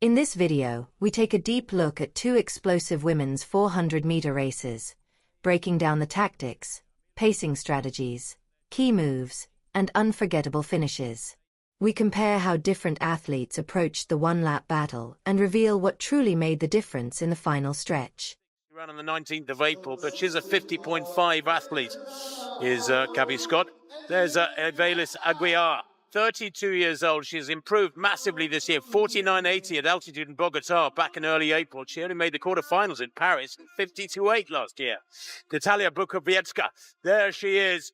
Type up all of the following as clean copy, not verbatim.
In this video, we take a deep look at two explosive women's 400-meter races, breaking down the tactics, pacing strategies, key moves, and unforgettable finishes. We compare how different athletes approached the one-lap battle and reveal what truly made the difference in the final stretch. She ran on the 19th of April, but she's a 50.5 athlete, is Gabby Scott. There's Evelis Aguiar, 32 years old. She's improved massively this year, 49.80 at altitude in Bogota back in early April. She only made the quarterfinals in Paris, 52.8 last year. Natalia Bukowiecka, there she is,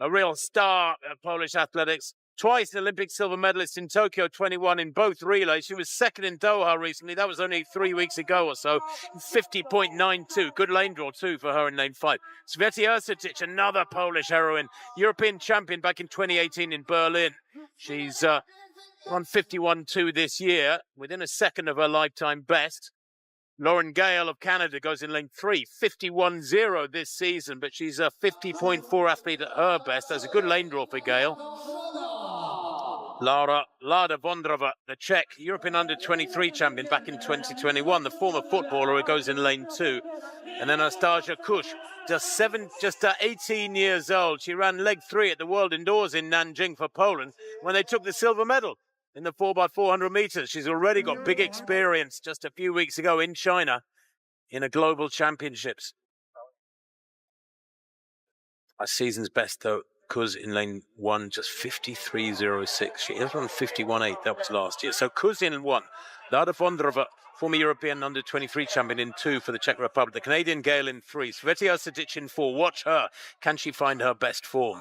a real star of Polish athletics. Twice an Olympic silver medalist in Tokyo 21 in both relays. She was second in Doha recently. That was only 3 weeks ago or so. 50.92. Good lane draw too for her in lane 5. Svetlana Urszatic, another Polish heroine. European champion back in 2018 in Berlin. She's run 51.2 this year, within a second of her lifetime best. Lauren Gale of Canada goes in lane 3, 51.0 this season, but she's a 50.4 athlete at her best. That's a good lane draw for Gale. Lada Vondrova, the Czech European under-23 champion back in 2021, the former footballer who goes in lane 2. And then Anastasia Kush, just 18 years old. She ran leg 3 at the World Indoors in Nanjing for Poland when they took the silver medal in the 4x400 meters. She's already got big experience just a few weeks ago in China in a global championships. Our season's best, though, Kuz in lane 1, just 53.06. She has run 51.8. That was last year. So Kuz in 1. Lada Vondrova, former European under-23 champion in 2 for the Czech Republic. The Canadian Gale in 3. Svetlana Urszatic in 4. Watch her. Can she find her best form?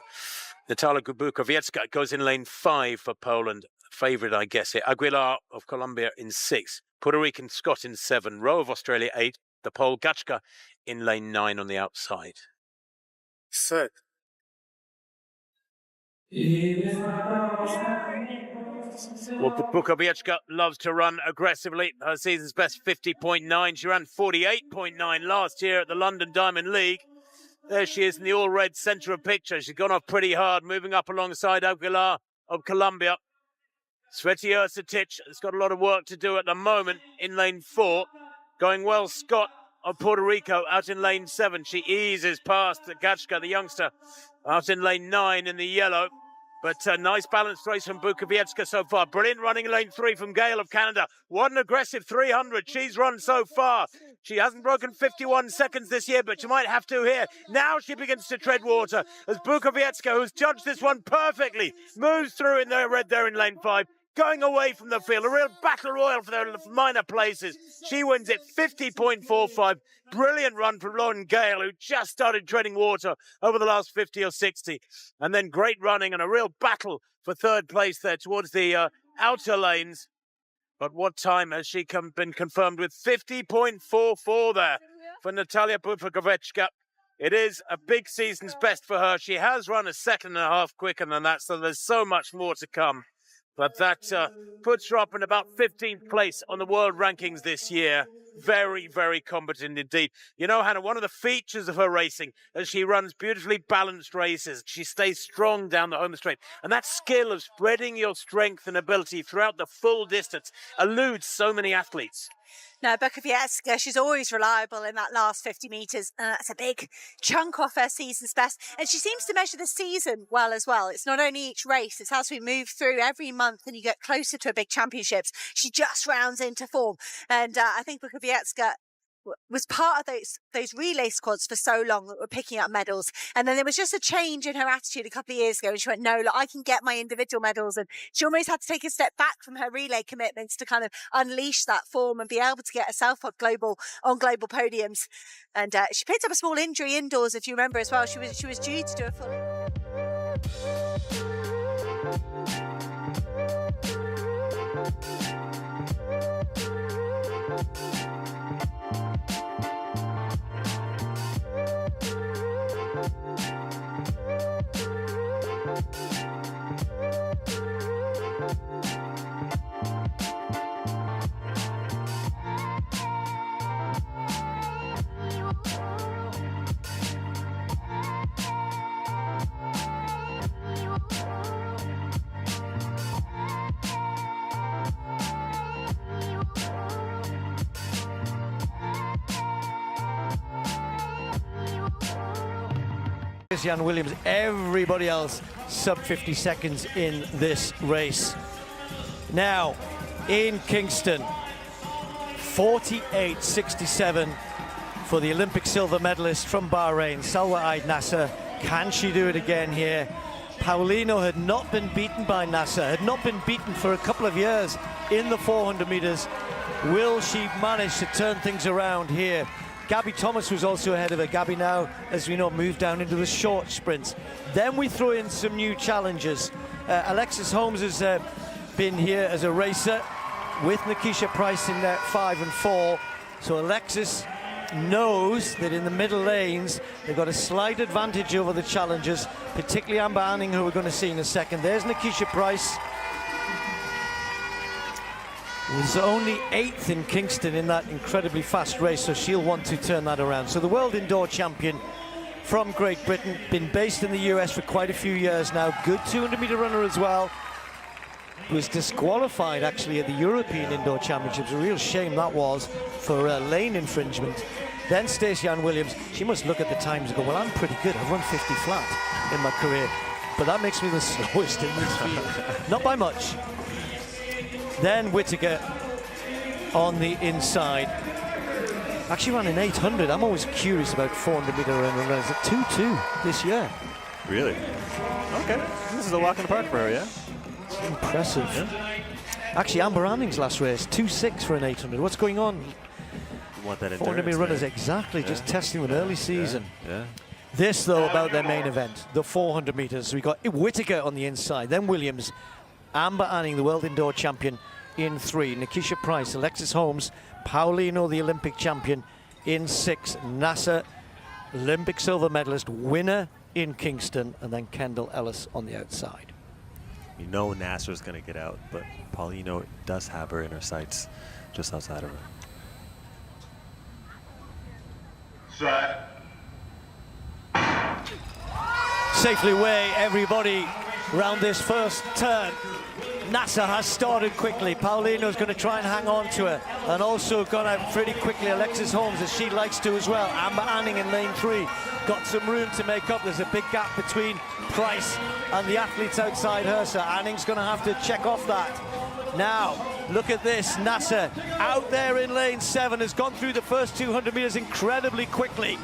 Natalia Bukowiecka goes in lane 5 for Poland. Favourite, I guess, here. Aguilar of Colombia in 6. Puerto Rican Scott in 7. Rowe of Australia 8. The Pole Gachka in lane 9 on the outside. Set. Well, Bukowiecka loves to run aggressively. Her season's best 50.9. She ran 48.9 last year at the London Diamond League. There she is in the all-red centre of picture. She's gone off pretty hard, moving up alongside Aguilar of Colombia. Svetlana Urszatic has got a lot of work to do at the moment in lane 4. Going well, Scott of Puerto Rico out in lane 7. She eases past the Gachka, the youngster, out in lane 9 in the yellow. But a nice balanced race from Bukowiecka so far. Brilliant running in lane 3 from Gale of Canada. What an aggressive 300 she's run so far. She hasn't broken 51 seconds this year, but she might have to here. Now she begins to tread water as Bukowiecka, who's judged this one perfectly, moves through in the red there in lane 5. Going away from the field, a real battle royal for the minor places. She wins it 50.45. Brilliant run from Lauren Gale, who just started treading water over the last 50 or 60. And then great running and a real battle for third place there towards the outer lanes. But what time has she been confirmed with? 50.44 there for Natalia Bukowiecka. It is a big season's best for her. She has run a second and a half quicker than that, so there's so much more to come. But that puts her up in about 15th place on the world rankings this year. Very, very competent indeed. You know, Hannah, one of the features of her racing is she runs beautifully balanced races. She stays strong down the home straight. And that skill of spreading your strength and ability throughout the full distance eludes so many athletes. No, Bukowiecka, she's always reliable in that last 50 metres. That's a big chunk off her season's best. And she seems to measure the season well as well. It's not only each race, it's as we move through every month and you get closer to a big championships. She just rounds into form. And I think Bukowiecka was part of those relay squads for so long that were picking up medals. And then there was just a change in her attitude a couple of years ago. And she went, no, look, I can get my individual medals. And she almost had to take a step back from her relay commitments to kind of unleash that form and be able to get herself on global podiums. And she picked up a small injury indoors, if you remember as well. She was due to do a full... Jan Williams, everybody else sub 50 seconds in this race. Now, in Kingston, 48.67 for the Olympic silver medalist from Bahrain, Salwa Eid Nasser. Can she do it again here? Paulino had not been beaten by Nasser, had not been beaten for a couple of years in the 400 meters. Will she manage to turn things around here? Gabby Thomas was also ahead of her. Gabby now, as we know, moved down into the short sprints. Then we throw in some new challengers. Alexis Holmes has been here as a racer with Nikisha Price in 5 and 4. So Alexis knows that in the middle lanes they've got a slight advantage over the challengers, particularly Amber Anning, who we're going to see in a second. There's Nikisha Price. Was only 8th in Kingston in that incredibly fast race, so she'll want to turn that around. So the world indoor champion from Great Britain, been based in the US for quite a few years now, good 200-meter runner as well. Was disqualified actually at the European Indoor Championships. A real shame that was for lane infringement. Then Stacey Ann Williams, she must look at the times and go, well, I'm pretty good. I've run 50 flat in my career. But that makes me the slowest in this field. Not by much. Then Whittaker on the inside. Actually ran an 800. I'm always curious about 400-meter runners. At 2-2 this year. Really? Okay. This is a walk in the park for her, yeah? It's impressive. Yeah. Actually, Amber Anning's last race, 2-6 for an 800. What's going on? You want that 400-meter runners, exactly. Yeah. Just testing them early season. Yeah. This, though, about their main event, the 400 meters. We got Whittaker on the inside, then Williams, Amber Anning, the world indoor champion, in 3. Nikisha Price, Alexis Holmes, Paulino, the Olympic champion, in 6. Nasser, Olympic silver medalist, winner in Kingston, and then Kendall Ellis on the outside. You know Nasser's going to get out, but Paulino does have her in her sights just outside of her. Set. Safely away, everybody, round this first turn. Nasser has started quickly. Paulino's going to try and hang on to her, and also gone out pretty quickly Alexis Holmes, as she likes to as well. Amber Anning in lane 3 got some room to make up. There's a big gap between Price and the athletes outside her, so Anning's going to have to check off that. Now, look at this. Nasser out there in lane 7 has gone through the first 200 meters incredibly quickly.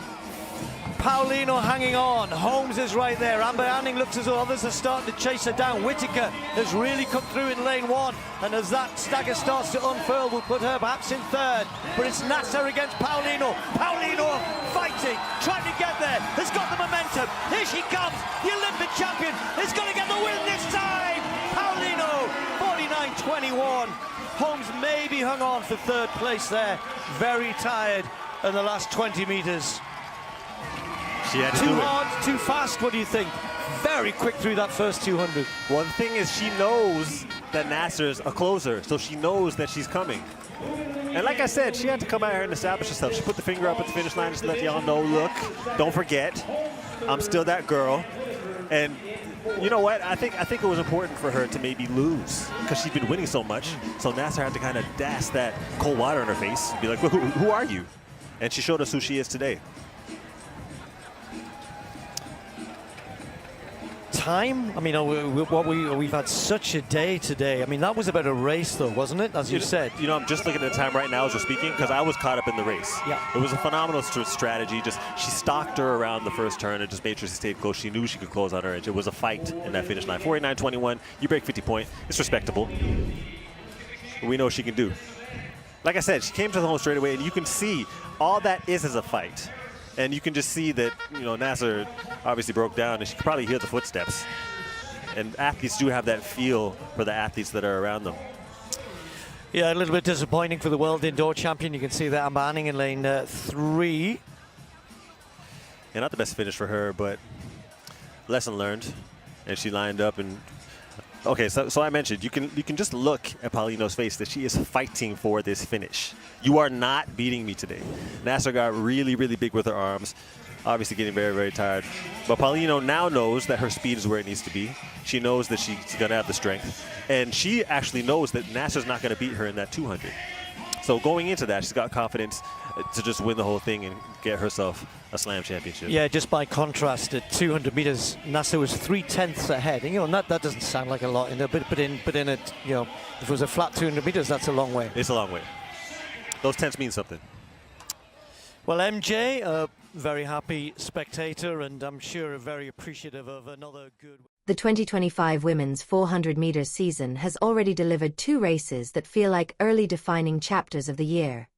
Paulino hanging on. Holmes is right there. Amber Anning looks as though others are starting to chase her down. Whittaker has really come through in lane 1, and as that stagger starts to unfurl, we'll put her perhaps in 3rd. But it's Nasser against Paulino. Paulino fighting, trying to get there. Has got the momentum. Here she comes. The Olympic champion is going to get the win this time. Paulino, 49.21. Holmes maybe hung on for 3rd place there. Very tired in the last 20 meters. She had to too do hard, too fast, what do you think? Very quick through that first 200. Well, the thing is, she knows that Nasser's a closer, so she knows that she's coming. And like I said, she had to come out here and establish herself. She put the finger up at the finish line just to let y'all know, look, don't forget, I'm still that girl. And you know what? I think it was important for her to maybe lose because she's been winning so much. So Nasser had to kind of dash that cold water in her face and be like, who are you? And she showed us who she is today. Time? I mean, we've had such a day today. I mean, that was about a race, though, wasn't it? As you said. You know, I'm just looking at the time right now as we're speaking because I was caught up in the race. Yeah. It was a phenomenal strategy. Just she stalked her around the first turn and just made sure she stayed close. She knew she could close on her edge. It was a fight in that finish line. 49.21. You break 50 point. It's respectable. We know what she can do. Like I said, she came to the home straight away, and you can see all that is a fight. And you can just see that, you know, Nasser obviously broke down, and she could probably hear the footsteps. And athletes do have that feel for the athletes that are around them. Yeah, a little bit disappointing for the world indoor champion. You can see that Amber Anning in lane 3. Yeah, not the best finish for her, but lesson learned. And she lined up and... Okay, so I mentioned, you can just look at Paulino's face that she is fighting for this finish. You are not beating me today. Nasser got really, really big with her arms, obviously getting very, very tired. But Paulino now knows that her speed is where it needs to be. She knows that she's going to have the strength. And she actually knows that Nasser's not going to beat her in that 200. So going into that, she's got confidence. to just win the whole thing and get herself a slam championship. Yeah, just by contrast, at 200 meters, Nasser was 3/10 ahead. And, that doesn't sound like a lot, but in it, if it was a flat 200 meters, that's a long way. It's a long way. Those tenths mean something. Well, MJ, a very happy spectator, and I'm sure very appreciative of another good. The 2025 women's 400 meters season has already delivered 2 races that feel like early defining chapters of the year.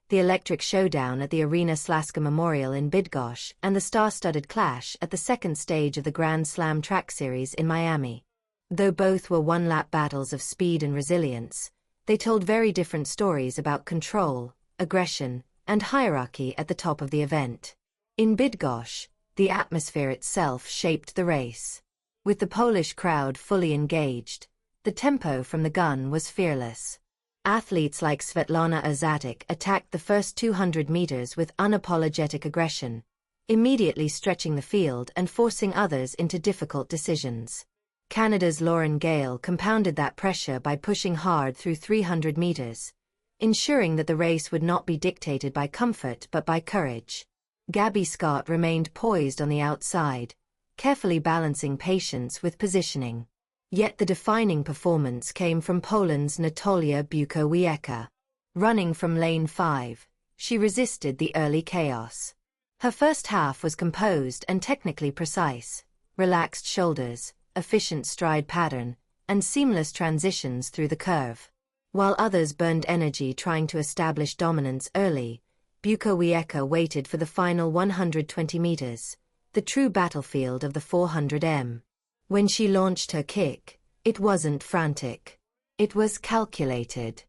The electric showdown at the Arena Śląska Memorial in Bydgoszcz and the star-studded clash at the second stage of the Grand Slam track series in Miami. Though both were one-lap battles of speed and resilience, they told very different stories about control, aggression, and hierarchy at the top of the event. In Bydgoszcz, the atmosphere itself shaped the race. With the Polish crowd fully engaged, the tempo from the gun was fearless. Athletes like Svetlana Urszatic attacked the first 200 meters with unapologetic aggression, immediately stretching the field and forcing others into difficult decisions. Canada's Lauren Gale compounded that pressure by pushing hard through 300 meters, ensuring that the race would not be dictated by comfort but by courage. Gabby Scott remained poised on the outside, carefully balancing patience with positioning. Yet the defining performance came from Poland's Natalia Bukowiecka. Running from lane 5, she resisted the early chaos. Her first half was composed and technically precise, relaxed shoulders, efficient stride pattern, and seamless transitions through the curve. While others burned energy trying to establish dominance early, Bukowiecka waited for the final 120 meters, the true battlefield of the 400m. When she launched her kick, it wasn't frantic. It was calculated.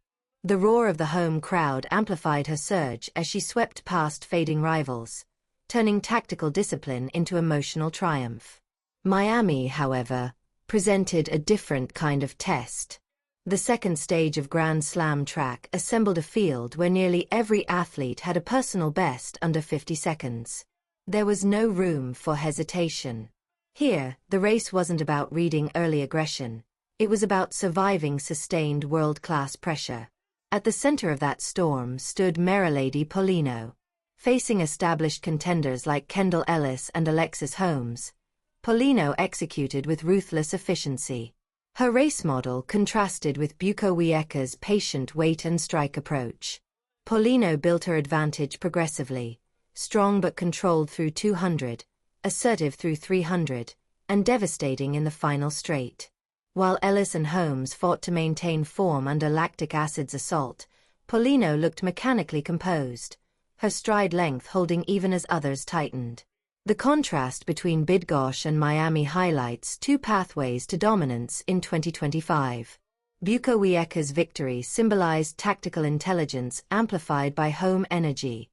The roar of the home crowd amplified her surge as she swept past fading rivals, turning tactical discipline into emotional triumph. Miami, however, presented a different kind of test. The second stage of Grand Slam track assembled a field where nearly every athlete had a personal best under 50 seconds. There was no room for hesitation. Here, the race wasn't about reading early aggression. It was about surviving sustained world-class pressure. At the center of that storm stood Marilady Paulino. Facing established contenders like Kendall Ellis and Alexis Holmes, Paulino executed with ruthless efficiency. Her race model contrasted with Bukowiecka's patient wait-and-strike approach. Paulino built her advantage progressively, strong but controlled through 200, assertive through 300, and devastating in the final straight. While Ellis and Holmes fought to maintain form under lactic acid's assault, Paulino looked mechanically composed, her stride length holding even as others tightened. The contrast between Bydgoszcz and Miami highlights 2 pathways to dominance in 2025. Bukowiecka's victory symbolized tactical intelligence amplified by home energy,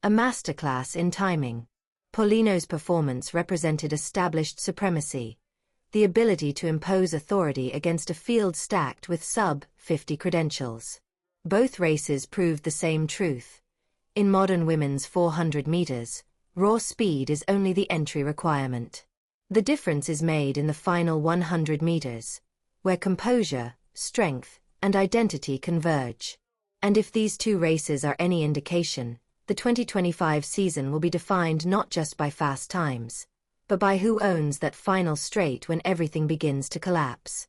a masterclass in timing. Paulino's performance represented established supremacy, the ability to impose authority against a field stacked with sub-50 credentials. Both races proved the same truth. In modern women's 400 meters, raw speed is only the entry requirement. The difference is made in the final 100 meters, where composure, strength, and identity converge. And if these 2 races are any indication, the 2025 season will be defined not just by fast times, but by who owns that final straight when everything begins to collapse.